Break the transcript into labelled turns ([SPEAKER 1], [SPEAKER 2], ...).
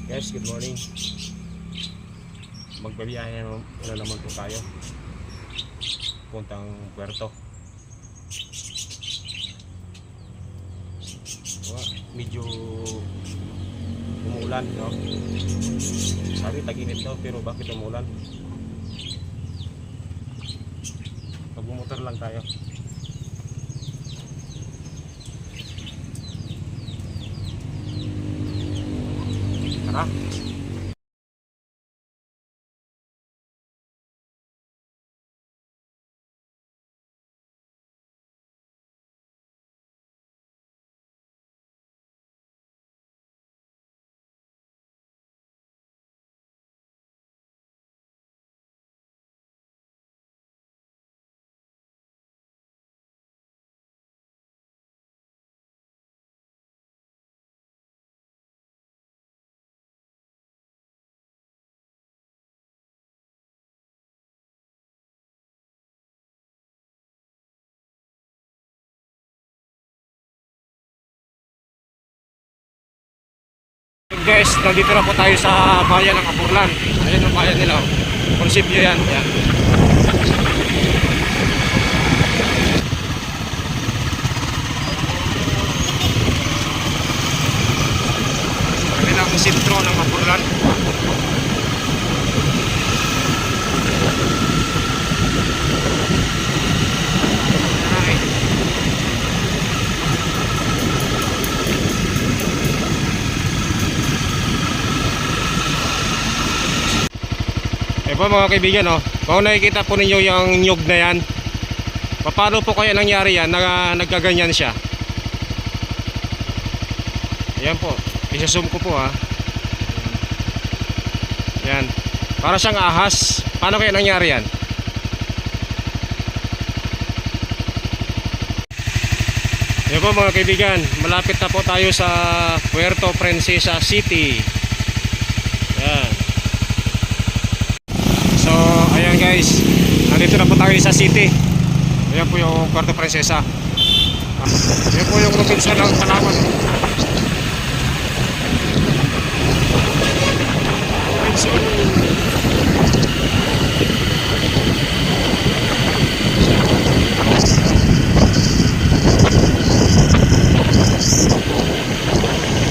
[SPEAKER 1] Guys, good morning. Magbabiyahe na naman po tayo puntang Puerto. Medyo umuulan, no? Sabi tag-init daw, pero bakit umuulan? Magbumotor lang tayo. Tara. Guys, nandito na po tayo sa bayan ng Apurlan. Ayan ang bayan nila. Konsepyo yan. Ayan. Ayan ang sentro ng Apurlan. Po mga kaibigan, kung nakikita po ninyo yung nyug na yan, paano po kaya nangyari yan na nagkaganyan siya? Ayan po, isa-zoom ko po Ayan, para siyang ahas. Paano kaya nangyari yan? Ayan po mga kaibigan, malapit na po tayo sa Puerto Princesa City. Ayan. So, ayan guys, nandito na po tayo sa city. Ayan po yung Puerto Princesa. Ayan po yung probinsya ng Palawan.